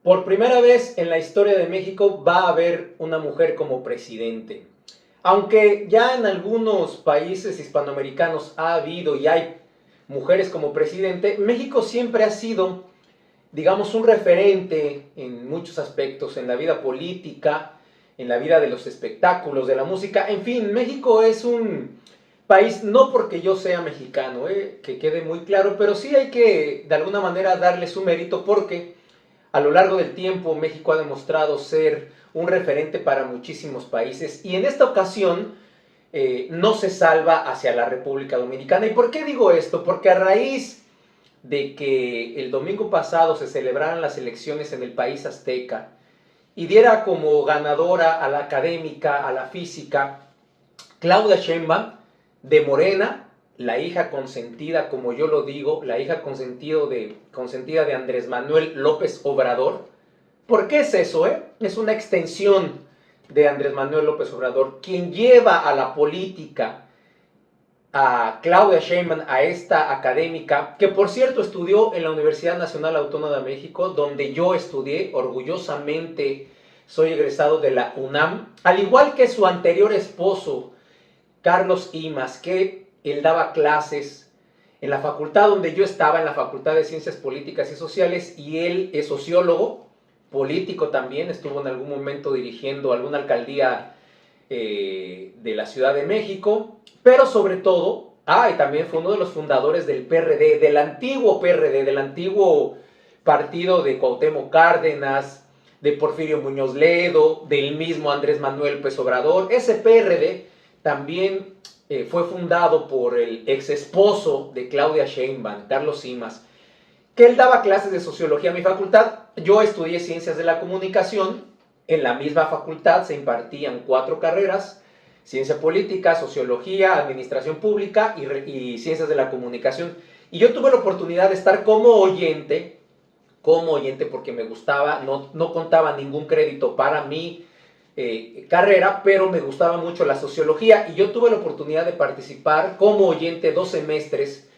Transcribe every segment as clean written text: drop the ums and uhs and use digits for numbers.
Por primera vez en la historia de México va a haber una mujer como presidente. Aunque ya en algunos países hispanoamericanos ha habido y hay mujeres como presidente, México siempre ha sido, digamos, un referente en muchos aspectos, en la vida política, en la vida de los espectáculos, de la música. En fin, México es un país, no porque yo sea mexicano, que quede muy claro, pero sí hay que de alguna manera darle su mérito porque a lo largo del tiempo, México ha demostrado ser un referente para muchísimos países y en esta ocasión no se salva hacia la República Dominicana. ¿Y por qué digo esto? Porque a raíz de que el domingo pasado se celebraran las elecciones en el país azteca y diera como ganadora a la académica, a la física, Claudia Sheinbaum, de Morena, la hija consentida, como yo lo digo, la hija consentida de Andrés Manuel López Obrador. ¿Por qué es eso? Es una extensión de Andrés Manuel López Obrador, quien lleva a la política a Claudia Sheinbaum, a esta académica, que por cierto estudió en la Universidad Nacional Autónoma de México, donde yo estudié, orgullosamente soy egresado de la UNAM, al igual que su anterior esposo, Carlos Imas, que él daba clases en la facultad donde yo estaba, en la Facultad de Ciencias Políticas y Sociales, y él es sociólogo, político también, estuvo en algún momento dirigiendo alguna alcaldía de la Ciudad de México, pero sobre todo, y también fue uno de los fundadores del PRD, del antiguo PRD, del antiguo partido de Cuauhtémoc Cárdenas, de Porfirio Muñoz Ledo, del mismo Andrés Manuel López Obrador. Ese PRD también fue fundado por el ex esposo de Claudia Sheinbaum, Carlos Imas, que él daba clases de sociología en mi facultad. Yo estudié ciencias de la comunicación. En la misma facultad se impartían 4 carreras: ciencia política, sociología, administración pública y ciencias de la comunicación. Y yo tuve la oportunidad de estar como oyente porque me gustaba, no contaba ningún crédito para mi carrera, pero me gustaba mucho la sociología y yo tuve la oportunidad de participar como oyente 2 semestres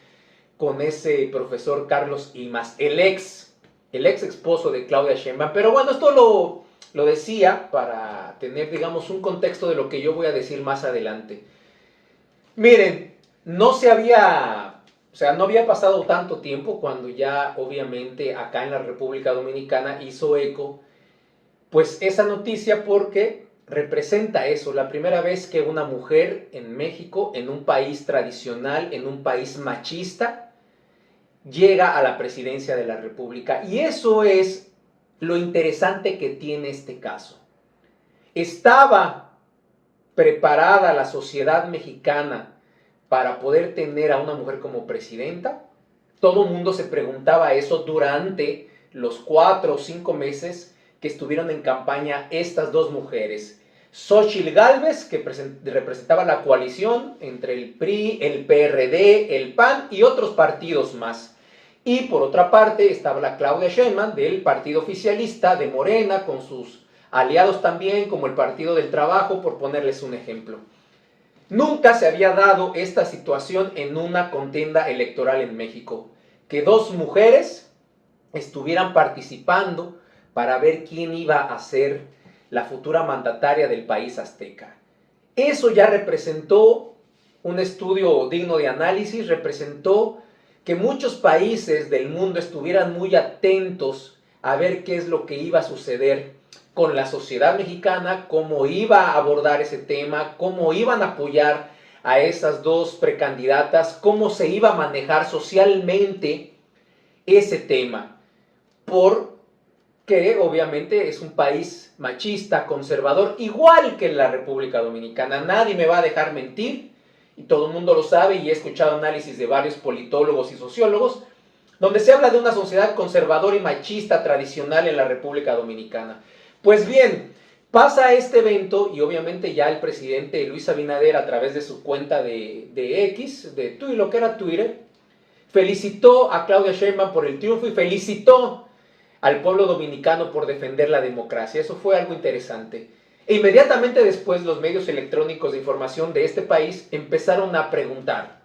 con ese profesor Carlos Imas, el ex esposo de Claudia Sheinbaum. Pero bueno, esto lo decía para tener, digamos, un contexto de lo que yo voy a decir más adelante. Miren, no había pasado tanto tiempo cuando ya obviamente acá en la República Dominicana hizo eco pues esa noticia, porque representa eso, la primera vez que una mujer en México, en un país tradicional, en un país machista, llega a la presidencia de la República. Y eso es lo interesante que tiene este caso. ¿Estaba preparada la sociedad mexicana para poder tener a una mujer como presidenta? Todo el mundo se preguntaba eso durante los 4 o 5 meses que estuvieron en campaña estas dos mujeres. Xóchitl Gálvez, que representaba la coalición entre el PRI, el PRD, el PAN y otros partidos más. Y por otra parte estaba la Claudia Sheinbaum del partido oficialista de Morena, con sus aliados también, como el Partido del Trabajo, por ponerles un ejemplo. Nunca se había dado esta situación en una contienda electoral en México, que dos mujeres estuvieran participando para ver quién iba a ser la futura mandataria del país azteca. Eso ya representó un estudio digno de análisis, representó que muchos países del mundo estuvieran muy atentos a ver qué es lo que iba a suceder con la sociedad mexicana, cómo iba a abordar ese tema, cómo iban a apoyar a esas dos precandidatas, cómo se iba a manejar socialmente ese tema, porque obviamente es un país machista, conservador, igual que la República Dominicana. Nadie me va a dejar mentir, y todo el mundo lo sabe, y he escuchado análisis de varios politólogos y sociólogos, donde se habla de una sociedad conservadora y machista tradicional en la República Dominicana. Pues bien, pasa este evento y obviamente ya el presidente Luis Abinader, a través de su cuenta de X, de Twitter, lo que era Twitter, felicitó a Claudia Sheinbaum por el triunfo y felicitó al pueblo dominicano por defender la democracia. Eso fue algo interesante. E inmediatamente después los medios electrónicos de información de este país empezaron a preguntar: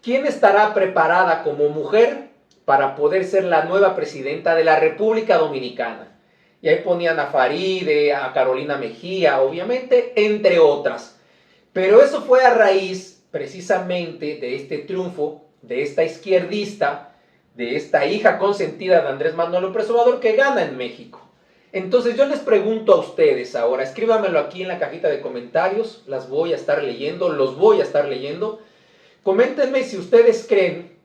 ¿quién estará preparada como mujer para poder ser la nueva presidenta de la República Dominicana? Y ahí ponían a Faride, a Carolina Mejía, obviamente, entre otras. Pero eso fue a raíz precisamente de este triunfo, de esta izquierdista, de esta hija consentida de Andrés Manuel López Obrador que gana en México. Entonces yo les pregunto a ustedes ahora, escríbanmelo aquí en la cajita de comentarios, las voy a estar leyendo, los voy a estar leyendo. Coméntenme si ustedes creen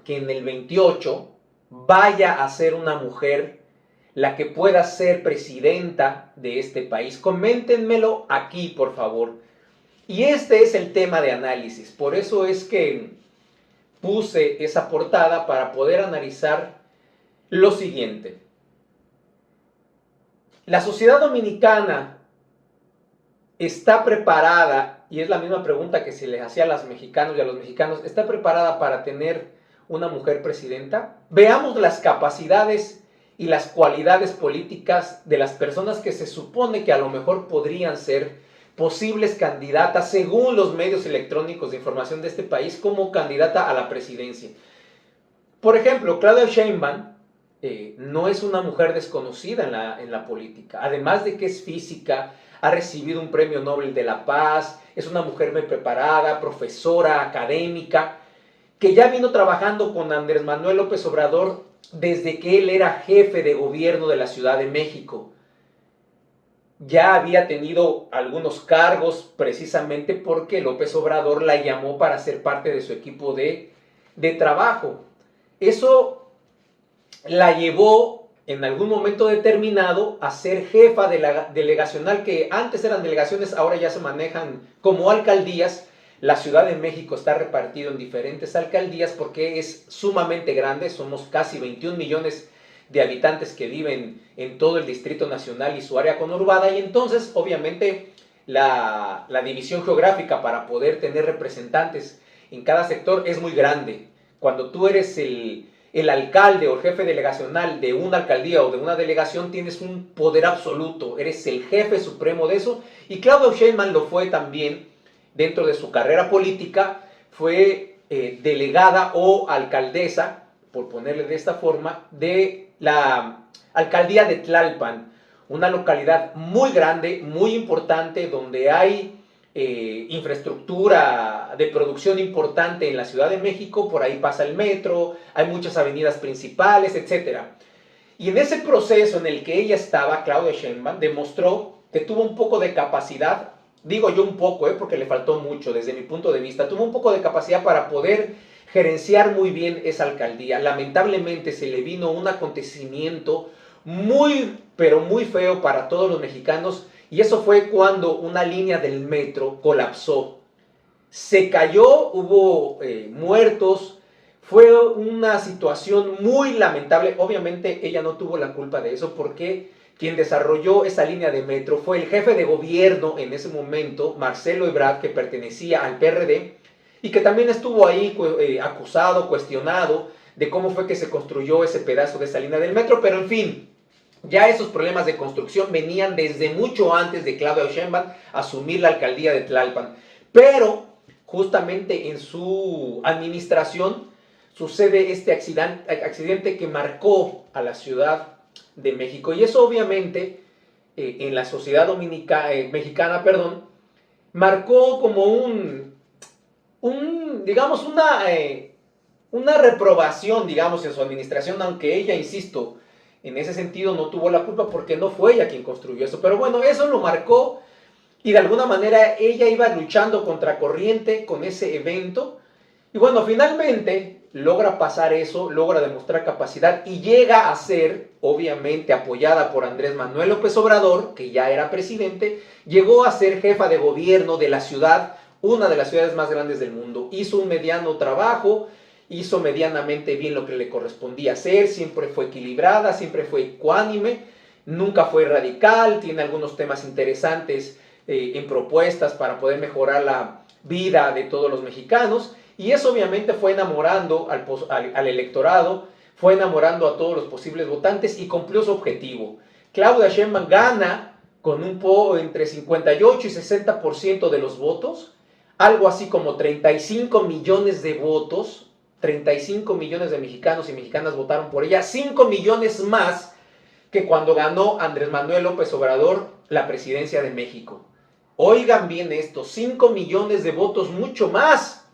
que en el 28 vaya a ser una mujer la que pueda ser presidenta de este país. Coméntenmelo aquí, por favor. Y este es el tema de análisis, por eso es que puse esa portada para poder analizar lo siguiente. La sociedad dominicana está preparada, y es la misma pregunta que se les hacía a los mexicanos y a los mexicanos, ¿está preparada para tener una mujer presidenta? Veamos las capacidades y las cualidades políticas de las personas que se supone que a lo mejor podrían ser posibles candidatas, según los medios electrónicos de información de este país, como candidata a la presidencia. Por ejemplo, Claudia Sheinbaum no es una mujer desconocida en la política, además de que es física, ha recibido un premio Nobel de la Paz, es una mujer muy preparada, profesora, académica, que ya vino trabajando con Andrés Manuel López Obrador desde que él era jefe de gobierno de la Ciudad de México. Ya había tenido algunos cargos precisamente porque López Obrador la llamó para ser parte de su equipo de trabajo. Eso la llevó en algún momento determinado a ser jefa de la delegacional, que antes eran delegaciones, ahora ya se manejan como alcaldías. La Ciudad de México está repartido en diferentes alcaldías porque es sumamente grande, somos casi 21 millones de habitantes que viven en todo el Distrito Nacional y su área conurbada, y entonces obviamente la división geográfica para poder tener representantes en cada sector es muy grande. Cuando tú eres el alcalde o el jefe delegacional de una alcaldía o de una delegación, tienes un poder absoluto, eres el jefe supremo de eso, y Claudia Sheinbaum lo fue también dentro de su carrera política, fue delegada o alcaldesa, por ponerle de esta forma, de la alcaldía de Tlalpan, una localidad muy grande, muy importante, donde hay infraestructura de producción importante en la Ciudad de México. Por ahí pasa el metro, hay muchas avenidas principales, etc. Y en ese proceso en el que ella estaba, Claudia Sheinbaum demostró que tuvo un poco de capacidad, digo yo un poco, porque le faltó mucho desde mi punto de vista, tuvo un poco de capacidad para poder gerenciar muy bien esa alcaldía. Lamentablemente se le vino un acontecimiento muy, pero muy feo para todos los mexicanos, y eso fue cuando una línea del metro colapsó. Se cayó, hubo muertos, fue una situación muy lamentable. Obviamente ella no tuvo la culpa de eso, porque quien desarrolló esa línea de metro fue el jefe de gobierno en ese momento, Marcelo Ebrard, que pertenecía al PRD, y que también estuvo ahí acusado, cuestionado de cómo fue que se construyó ese pedazo de esa línea del metro. Pero en fin, ya esos problemas de construcción venían desde mucho antes de Claudia Sheinbaum asumir la alcaldía de Tlalpan. Pero justamente en su administración sucede este accidente que marcó a la Ciudad de México. Y eso obviamente en la sociedad mexicana, marcó como digamos, una reprobación, digamos, en su administración, aunque ella, insisto, en ese sentido no tuvo la culpa porque no fue ella quien construyó eso. Pero bueno, eso lo marcó, y de alguna manera ella iba luchando contracorriente con ese evento. Y bueno, finalmente logra pasar eso, logra demostrar capacidad y llega a ser, obviamente apoyada por Andrés Manuel López Obrador, que ya era presidente, llegó a ser jefa de gobierno de la ciudad, una de las ciudades más grandes del mundo. Hizo un mediano trabajo, hizo medianamente bien lo que le correspondía hacer, siempre fue equilibrada, siempre fue ecuánime, nunca fue radical, tiene algunos temas interesantes en propuestas para poder mejorar la vida de todos los mexicanos, y eso obviamente fue enamorando al electorado, fue enamorando a todos los posibles votantes y cumplió su objetivo. Claudia Sheinbaum gana con entre 58 y 60% de los votos, algo así como 35 millones de votos, 35 millones de mexicanos y mexicanas votaron por ella, 5 millones más que cuando ganó Andrés Manuel López Obrador la presidencia de México. Oigan bien esto, 5 millones de votos, mucho más.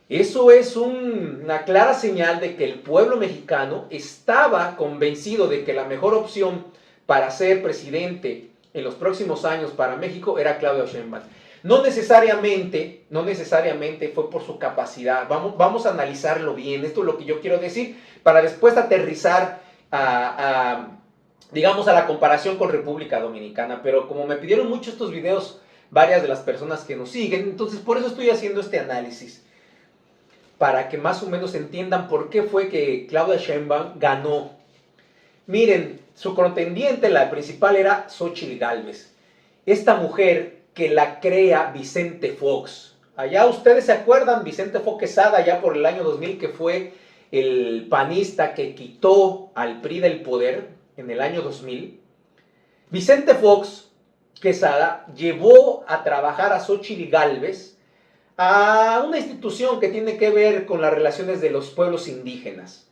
Eso es una clara señal de que el pueblo mexicano estaba convencido de que la mejor opción para ser presidente en los próximos años para México era Claudia Sheinbaum. No necesariamente fue por su capacidad. Vamos a analizarlo bien. Esto es lo que yo quiero decir para después aterrizar digamos, a la comparación con República Dominicana. Pero como me pidieron mucho estos videos varias de las personas que nos siguen, entonces por eso estoy haciendo este análisis, para que más o menos entiendan por qué fue que Claudia Sheinbaum ganó. Miren, su contendiente, la principal, era Xóchitl Gálvez. Esta mujer que la crea Vicente Fox. Allá ustedes se acuerdan, Vicente Fox Quesada, allá por el año 2000, que fue el panista que quitó al PRI del poder en el año 2000. Vicente Fox Quesada llevó a trabajar a Xóchitl Gálvez a una institución que tiene que ver con las relaciones de los pueblos indígenas.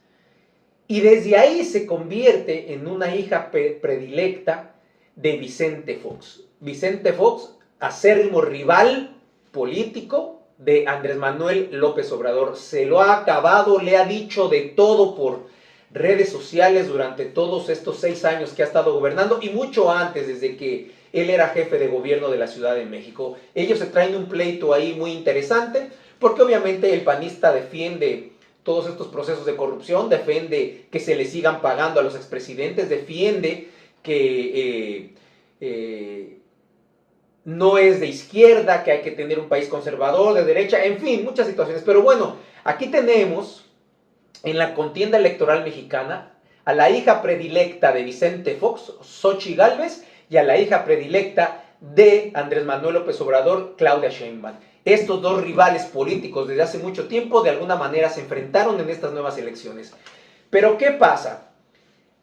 Y desde ahí se convierte en una hija predilecta de Vicente Fox. Vicente Fox, acérrimo rival político de Andrés Manuel López Obrador. Se lo ha acabado, le ha dicho de todo por redes sociales durante todos estos 6 años que ha estado gobernando y mucho antes, desde que él era jefe de gobierno de la Ciudad de México. Ellos se traen un pleito ahí muy interesante, porque obviamente el panista defiende todos estos procesos de corrupción, defiende que se le sigan pagando a los expresidentes, defiende que no es de izquierda, que hay que tener un país conservador, de derecha, en fin, muchas situaciones. Pero bueno, aquí tenemos en la contienda electoral mexicana a la hija predilecta de Vicente Fox, Xóchitl Gálvez, y a la hija predilecta de Andrés Manuel López Obrador, Claudia Sheinbaum. Estos dos rivales políticos desde hace mucho tiempo de alguna manera se enfrentaron en estas nuevas elecciones. Pero ¿qué pasa?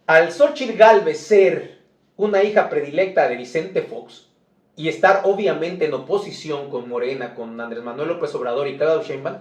Al Xóchitl Gálvez ser una hija predilecta de Vicente Fox y estar obviamente en oposición con Morena, con Andrés Manuel López Obrador y Claudia Sheinbaum,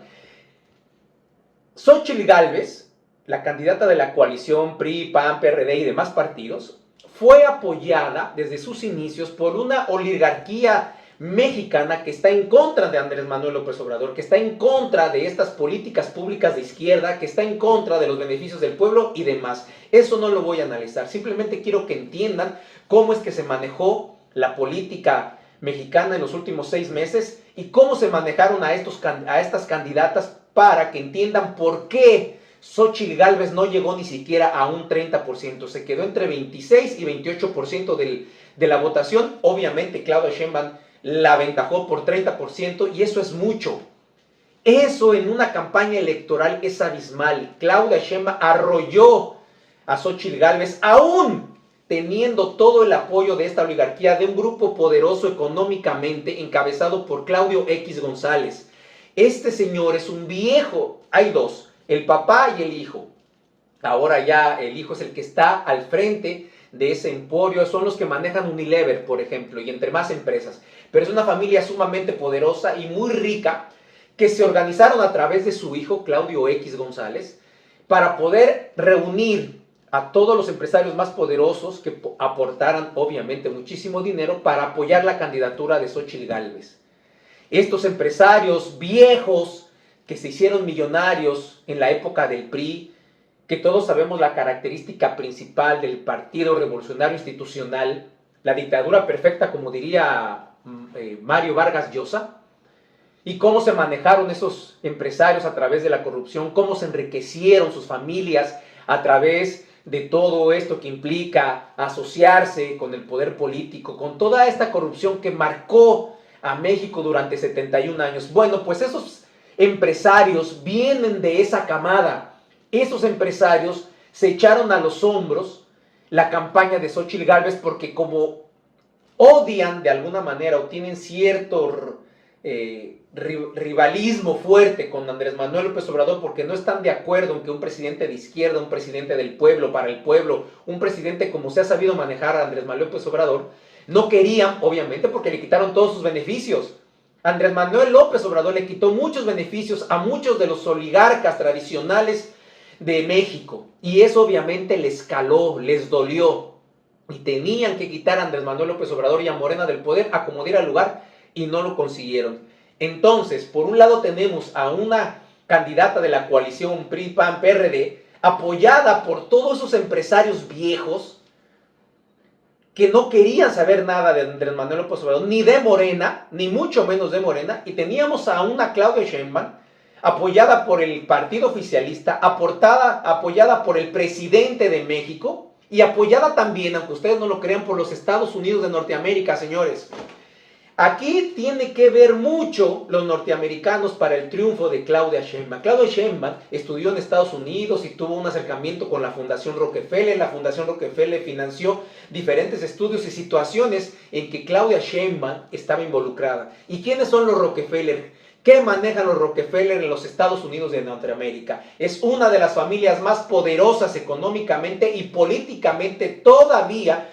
Xóchitl Gálvez, la candidata de la coalición PRI, PAN, PRD y demás partidos, fue apoyada desde sus inicios por una oligarquía mexicana que está en contra de Andrés Manuel López Obrador, que está en contra de estas políticas públicas de izquierda, que está en contra de los beneficios del pueblo y demás. Eso no lo voy a analizar, simplemente quiero que entiendan cómo es que se manejó la política mexicana en los últimos 6 meses y cómo se manejaron a estas candidatas, para que entiendan por qué Xóchitl Gálvez no llegó ni siquiera a un 30%, se quedó entre 26 y 28% de la votación. Obviamente Claudia Sheinbaum la aventajó por 30% y eso es mucho. Eso en una campaña electoral es abismal. Claudia Sheinbaum arrolló a Xóchitl Gálvez, aún teniendo todo el apoyo de esta oligarquía, de un grupo poderoso económicamente encabezado por Claudio X González. Este señor es un viejo, hay dos, el papá y el hijo. Ahora ya el hijo es el que está al frente de ese emporio, son los que manejan Unilever, por ejemplo, y entre más empresas. Pero es una familia sumamente poderosa y muy rica, que se organizaron a través de su hijo, Claudio X González, para poder reunir a todos los empresarios más poderosos que aportaran obviamente muchísimo dinero para apoyar la candidatura de Xóchitl Gálvez. Estos empresarios viejos que se hicieron millonarios en la época del PRI, que todos sabemos la característica principal del Partido Revolucionario Institucional, la dictadura perfecta, como diría Mario Vargas Llosa, y cómo se manejaron esos empresarios a través de la corrupción, cómo se enriquecieron sus familias a través de todo esto que implica asociarse con el poder político, con toda esta corrupción que marcó a México durante 71 años. Bueno, pues esos empresarios vienen de esa camada. Esos empresarios se echaron a los hombros la campaña de Xóchitl Gálvez, porque como odian de alguna manera o tienen cierto rivalismo fuerte con Andrés Manuel López Obrador, porque no están de acuerdo en que un presidente de izquierda, un presidente del pueblo, para el pueblo, un presidente como se ha sabido manejar a Andrés Manuel López Obrador, no querían, obviamente, porque le quitaron todos sus beneficios. Andrés Manuel López Obrador le quitó muchos beneficios a muchos de los oligarcas tradicionales de México, y eso obviamente les caló, les dolió. y tenían que quitar a Andrés Manuel López Obrador y a Morena del poder a como diera lugar, y no lo consiguieron. Entonces, por un lado tenemos a una candidata de la coalición PRI-PAN-PRD, apoyada por todos esos empresarios viejos que no querían saber nada de Andrés Manuel López Obrador, ni de Morena, ni mucho menos de Morena, y teníamos a una Claudia Sheinbaum, apoyada por el partido oficialista, apoyada por el presidente de México, y apoyada también, aunque ustedes no lo crean, por los Estados Unidos de Norteamérica, señores. Aquí tiene que ver mucho los norteamericanos para el triunfo de Claudia Sheinbaum. Claudia Sheinbaum estudió en Estados Unidos y tuvo un acercamiento con la Fundación Rockefeller. La Fundación Rockefeller financió diferentes estudios y situaciones en que Claudia Sheinbaum estaba involucrada. ¿Y quiénes son los Rockefeller? ¿Qué manejan los Rockefeller en los Estados Unidos de Norteamérica? Es una de las familias más poderosas económicamente y políticamente todavía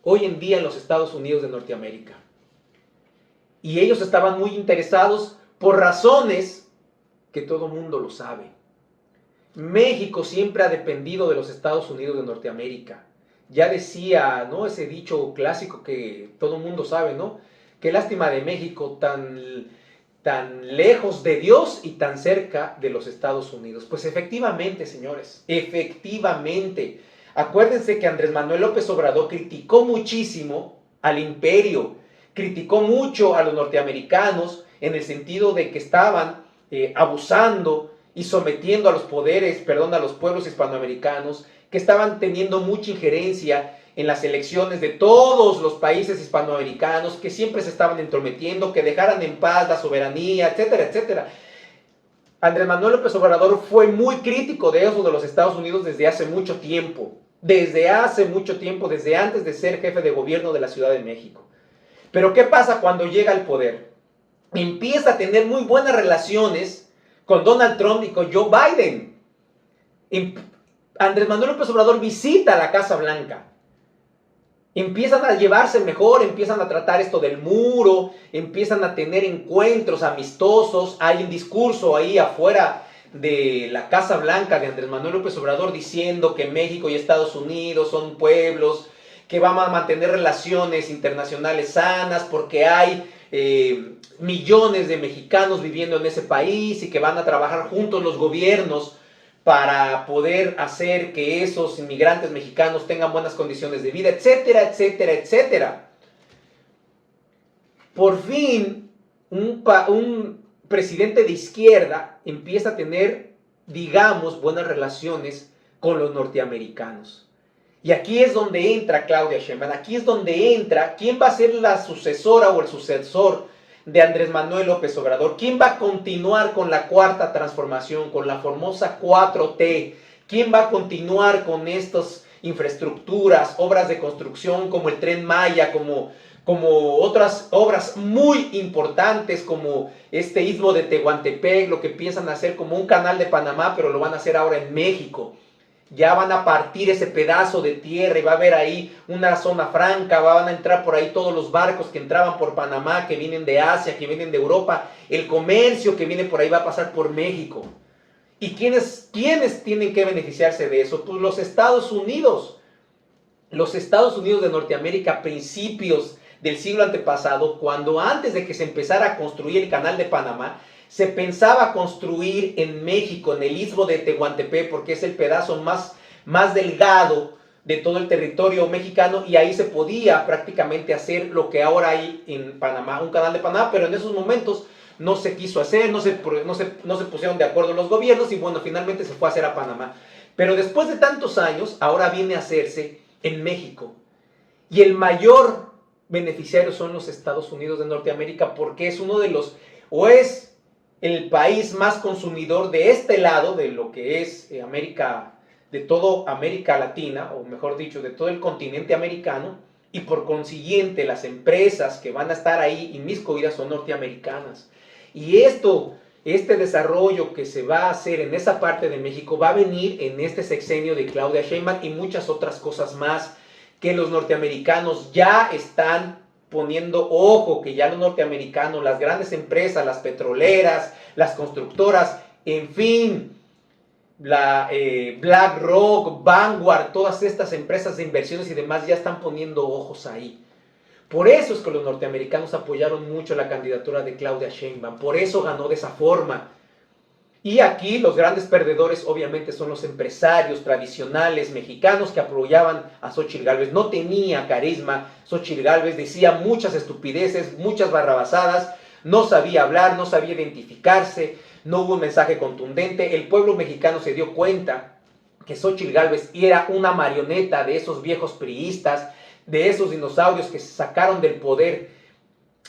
hoy en día en los Estados Unidos de Norteamérica. Y ellos estaban muy interesados por razones que todo mundo lo sabe. México siempre ha dependido de los Estados Unidos de Norteamérica. Ya decía, ¿no?, ese dicho clásico que todo mundo sabe, ¿no? Qué lástima de México, tan lejos de Dios y tan cerca de los Estados Unidos. Pues efectivamente, señores, efectivamente. Acuérdense que Andrés Manuel López Obrador criticó muchísimo al imperio, criticó mucho a los norteamericanos en el sentido de que estaban abusando y sometiendo a los a los pueblos hispanoamericanos, que estaban teniendo mucha injerencia en las elecciones de todos los países hispanoamericanos, que siempre se estaban entrometiendo, que dejaran en paz la soberanía, etcétera, etcétera. Andrés Manuel López Obrador fue muy crítico de eso de los Estados Unidos desde hace mucho tiempo, desde antes de ser jefe de gobierno de la Ciudad de México. Pero ¿qué pasa cuando llega al poder? Empieza a tener muy buenas relaciones con Donald Trump y con Joe Biden. Andrés Manuel López Obrador visita la Casa Blanca. Empiezan a llevarse mejor, empiezan a tratar esto del muro, empiezan a tener encuentros amistosos. Hay un discurso ahí afuera de la Casa Blanca de Andrés Manuel López Obrador diciendo que México y Estados Unidos son pueblos, que van a mantener relaciones internacionales sanas porque hay millones de mexicanos viviendo en ese país y que van a trabajar juntos los gobiernos para poder hacer que esos inmigrantes mexicanos tengan buenas condiciones de vida, etcétera, etcétera, etcétera. Por fin, un presidente de izquierda empieza a tener, digamos, buenas relaciones con los norteamericanos. Y aquí es donde entra Claudia Sheinbaum, aquí es donde entra quién va a ser la sucesora o el sucesor de Andrés Manuel López Obrador, quién va a continuar con la cuarta transformación, con la famosa 4T, quién va a continuar con estas infraestructuras, obras de construcción como el Tren Maya, como otras obras muy importantes como este istmo de Tehuantepec, lo que piensan hacer como un canal de Panamá, pero lo van a hacer ahora en México. Ya van a partir ese pedazo de tierra y va a haber ahí una zona franca, van a entrar por ahí todos los barcos que entraban por Panamá, que vienen de Asia, que vienen de Europa, el comercio que viene por ahí va a pasar por México. ¿Y quiénes tienen que beneficiarse de eso? Pues los Estados Unidos de Norteamérica a principios del siglo antepasado, cuando antes de que se empezara a construir el canal de Panamá, se pensaba construir en México, en el istmo de Tehuantepec, porque es el pedazo más delgado de todo el territorio mexicano, y ahí se podía prácticamente hacer lo que ahora hay en Panamá, un canal de Panamá, pero en esos momentos no se quiso hacer, no se pusieron de acuerdo los gobiernos, y bueno, finalmente se fue a hacer a Panamá. Pero después de tantos años, ahora viene a hacerse en México. Y el mayor beneficiario son los Estados Unidos de Norteamérica, porque es uno de los, o es el país más consumidor de este lado, de lo que es América, de toda América Latina, o mejor dicho, de todo el continente americano, y por consiguiente las empresas que van a estar ahí inmiscuidas son norteamericanas. Y este desarrollo que se va a hacer en esa parte de México va a venir en este sexenio de Claudia Sheinbaum y muchas otras cosas más que los norteamericanos ya están poniendo ojo, que ya los norteamericanos, las grandes empresas, las petroleras, las constructoras, en fin, BlackRock, Vanguard, todas estas empresas de inversiones y demás ya están poniendo ojos ahí. Por eso es que los norteamericanos apoyaron mucho la candidatura de Claudia Sheinbaum, por eso ganó de esa forma. Y aquí los grandes perdedores obviamente son los empresarios tradicionales mexicanos que apoyaban a Xóchitl Gálvez. No tenía carisma, Xóchitl Gálvez decía muchas estupideces, muchas barrabasadas, no sabía hablar, no sabía identificarse, no hubo un mensaje contundente. El pueblo mexicano se dio cuenta que Xóchitl Gálvez era una marioneta de esos viejos priistas, de esos dinosaurios que se sacaron del poder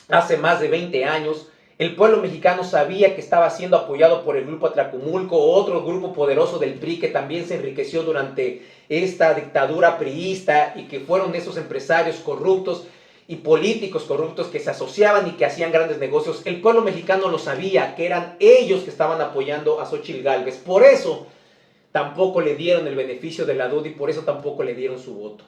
hace más de 20 años. El pueblo mexicano sabía que estaba siendo apoyado por el Grupo Atlacomulco, otro grupo poderoso del PRI que también se enriqueció durante esta dictadura priista y que fueron esos empresarios corruptos y políticos corruptos que se asociaban y que hacían grandes negocios. El pueblo mexicano lo sabía, que eran ellos que estaban apoyando a Xóchitl Gálvez. Por eso tampoco le dieron el beneficio de la duda y por eso tampoco le dieron su voto.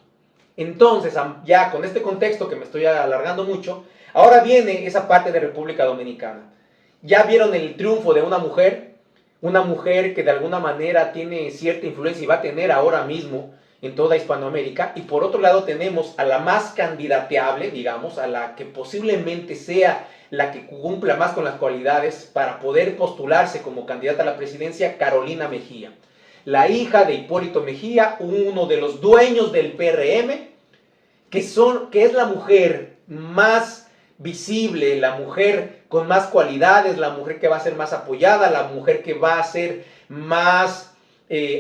Entonces, ya con este contexto que me estoy alargando mucho, ahora viene esa parte de República Dominicana. Ya vieron el triunfo de una mujer que de alguna manera tiene cierta influencia y va a tener ahora mismo en toda Hispanoamérica. Y por otro lado tenemos a la más candidateable, digamos, a la que posiblemente sea la que cumpla más con las cualidades para poder postularse como candidata a la presidencia, Carolina Mejía. La hija de Hipólito Mejía, uno de los dueños del PRM, que es la mujer más visible, la mujer con más cualidades, la mujer que va a ser más apoyada, la mujer que va a ser más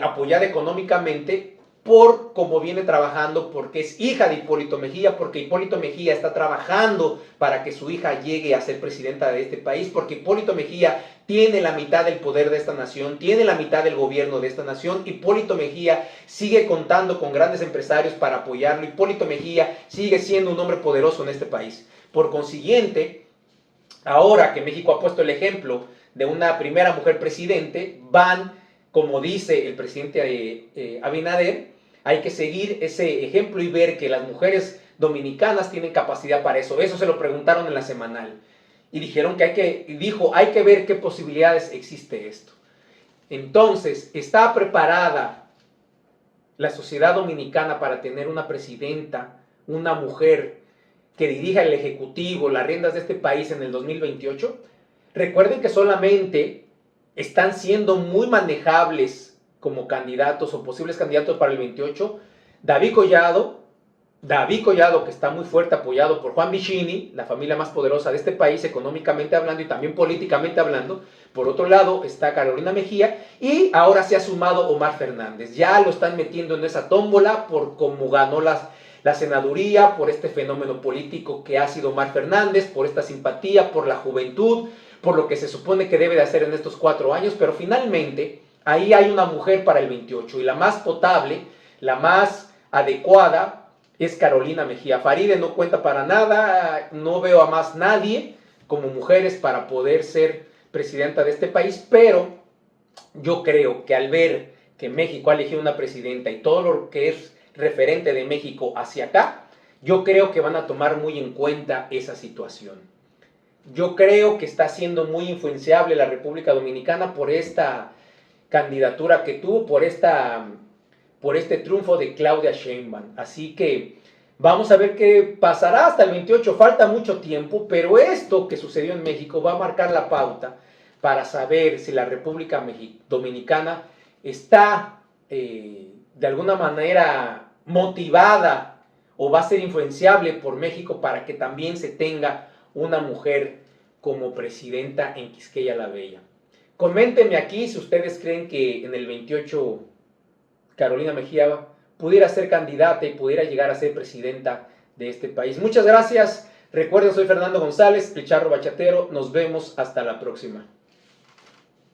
apoyada económicamente por cómo viene trabajando, porque es hija de Hipólito Mejía, porque Hipólito Mejía está trabajando para que su hija llegue a ser presidenta de este país, porque Hipólito Mejía tiene la mitad del poder de esta nación, tiene la mitad del gobierno de esta nación. Hipólito Mejía sigue contando con grandes empresarios para apoyarlo. Hipólito Mejía sigue siendo un hombre poderoso en este país. Por consiguiente, ahora que México ha puesto el ejemplo de una primera mujer presidente, como dice el presidente Abinader, hay que seguir ese ejemplo y ver que las mujeres dominicanas tienen capacidad para eso. Eso se lo preguntaron en la semanal. Y dijeron hay que ver qué posibilidades existe esto. Entonces, ¿está preparada la sociedad dominicana para tener una presidenta, una mujer que dirija el Ejecutivo, las riendas de este país en el 2028? Recuerden que solamente están siendo muy manejables como candidatos o posibles candidatos para el 28 David Collado, que está muy fuerte apoyado por Juan Vicini, la familia más poderosa de este país económicamente hablando y también políticamente hablando. Por otro lado está Carolina Mejía y ahora se ha sumado Omar Fernández. Ya lo están metiendo en esa tómbola por cómo ganó la senaduría, por este fenómeno político que ha sido Omar Fernández, por esta simpatía, por la juventud, por lo que se supone que debe de hacer en estos 4 años, pero finalmente ahí hay una mujer para el 28 y la más potable, la más adecuada es Carolina Mejía. Faride no cuenta para nada, no veo a más nadie como mujeres para poder ser presidenta de este país, pero yo creo que al ver que México ha elegido una presidenta y todo lo que es referente de México hacia acá, yo creo que van a tomar muy en cuenta esa situación. Yo creo que está siendo muy influenciable la República Dominicana por esta candidatura que tuvo, por este triunfo de Claudia Sheinbaum. Así que vamos a ver qué pasará hasta el 28. Falta mucho tiempo, pero esto que sucedió en México va a marcar la pauta para saber si la República Dominicana está de alguna manera motivada o va a ser influenciable por México para que también se tenga una mujer como presidenta en Quisqueya la Bella. Coméntenme aquí si ustedes creen que en el 28 Carolina Mejía pudiera ser candidata y pudiera llegar a ser presidenta de este país. Muchas gracias. Recuerden, soy Fernando González, el Charro Bachatero. Nos vemos hasta la próxima.